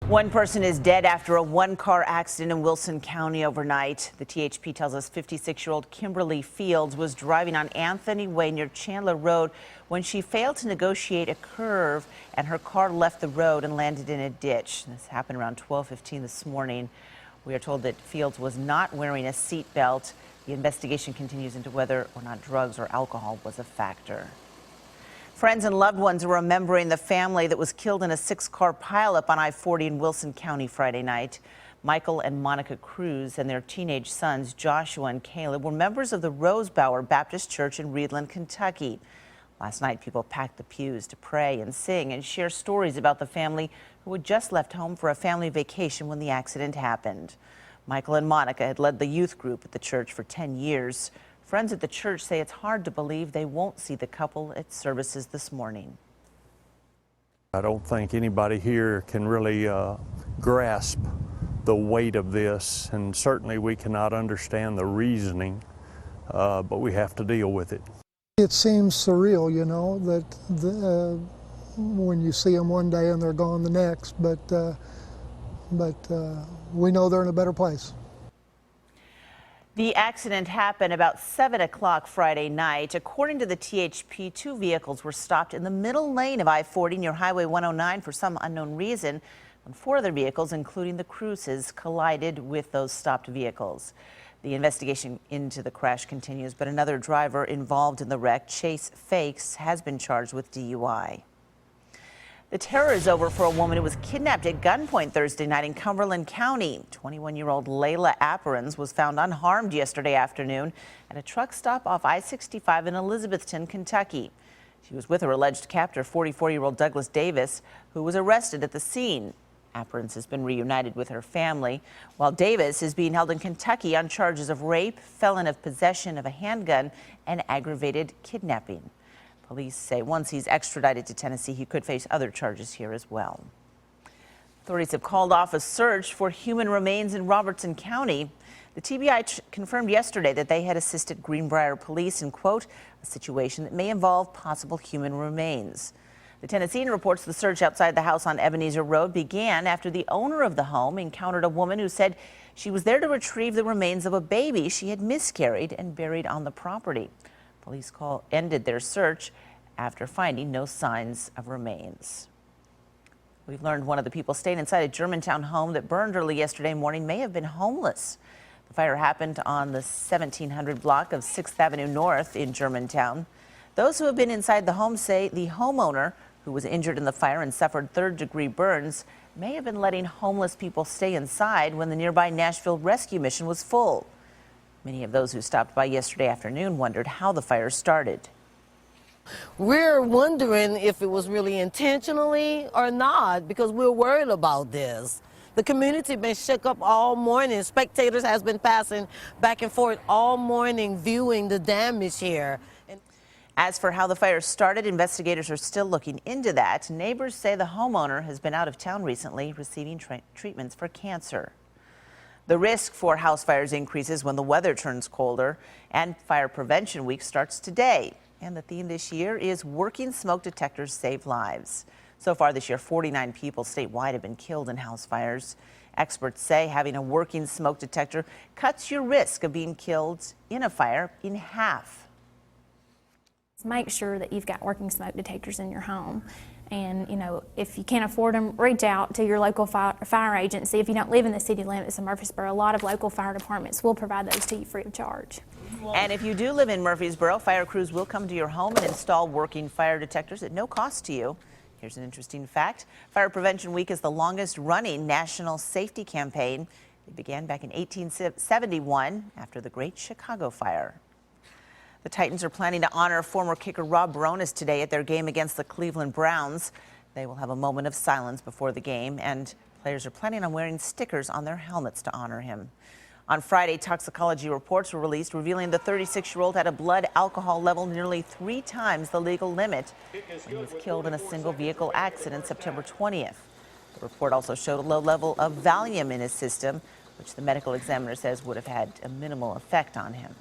One person is dead after a one-car accident in Wilson County overnight. The THP tells us 56-year-old Kimberly Fields was driving on Anthony Way near Chandler Road when she failed to negotiate a curve and her car left the road and landed in a ditch. This happened around 12:15 this morning. We are told that Fields was not wearing a seat belt. The investigation continues into whether or not drugs or alcohol was a factor. Friends and loved ones are remembering the family that was killed in a 6-car pileup on I-40 in Wilson County Friday night. Michael and Monica Cruz and their teenage sons, Joshua and Caleb, were members of the Rosebauer Baptist Church in Reedland, Kentucky. Last night, people packed the pews to pray and sing and share stories about the family who had just left home for a family vacation when the accident happened. Michael and Monica had led the youth group at the church for 10 years. Friends at the church say it's hard to believe they won't see the couple at services this morning. I don't think anybody here can really grasp the weight of this, and certainly we cannot understand the reasoning, but we have to deal with it. It seems surreal, you know, that when you see them one day and they're gone the next, but we know they're in a better place. The accident happened about 7 o'clock Friday night. According to the THP, 2 vehicles were stopped in the middle lane of I-40 near Highway 109 for some unknown reason. And 4 other vehicles, including the Cruzes, collided with those stopped vehicles. The investigation into the crash continues, but another driver involved in the wreck, Chase Fakes, has been charged with DUI. The terror is over for a woman who was kidnapped at gunpoint Thursday night in Cumberland County. 21-year-old Layla Apparens was found unharmed yesterday afternoon at a truck stop off I-65 in Elizabethton, Kentucky. She was with her alleged captor, 44-year-old Douglas Davis, who was arrested at the scene. Apparens has been reunited with her family, while Davis is being held in Kentucky on charges of rape, felon of possession of a handgun, and aggravated kidnapping. Police say once he's extradited to Tennessee, he could face other charges here as well. Authorities have called off a search for human remains in Robertson County. The TBI confirmed yesterday that they had assisted Greenbrier police in, quote, a situation that may involve possible human remains. The Tennessean reports the search outside the house on Ebenezer Road began after the owner of the home encountered a woman who said she was there to retrieve the remains of a baby she had miscarried and buried on the property. Police ended their search after finding no signs of remains. We've learned one of the people staying inside a Germantown home that burned early yesterday morning may have been homeless. The fire happened on the 1700 block of 6th Avenue North in Germantown. Those who have been inside the home say the homeowner, who was injured in the fire and suffered third-degree burns, may have been letting homeless people stay inside when the nearby Nashville rescue mission was full. Many of those who stopped by yesterday afternoon wondered how the fire started. We're wondering if it was really intentionally or not, because we're worried about this. The community been shook up all morning. Spectators has been passing back and forth all morning viewing the damage here. As for how the fire started, investigators are still looking into that. Neighbors say the homeowner has been out of town recently receiving treatments for cancer. The risk for house fires increases when the weather turns colder, and Fire Prevention Week starts today. And the theme this year is Working Smoke Detectors Save Lives. So far this year, 49 people statewide have been killed in house fires. Experts say having a working smoke detector cuts your risk of being killed in a fire in half. Make sure that you've got working smoke detectors in your home. And, you know, if you can't afford them, reach out to your local fire agency. If you don't live in the city limits of Murfreesboro, a lot of local fire departments will provide those to you free of charge. And if you do live in Murfreesboro, fire crews will come to your home and install working fire detectors at no cost to you. Here's an interesting fact. Fire Prevention Week is the longest running national safety campaign. It began back in 1871 after the Great Chicago Fire. The Titans are planning to honor former kicker Rob Baronis today at their game against the Cleveland Browns. They will have a moment of silence before the game, and players are planning on wearing stickers on their helmets to honor him. On Friday, toxicology reports were released revealing the 36-year-old had a blood alcohol level nearly 3 times the legal limit and was killed in a single vehicle accident September 20th. The report also showed a low level of Valium in his system, which the medical examiner says would have had a minimal effect on him.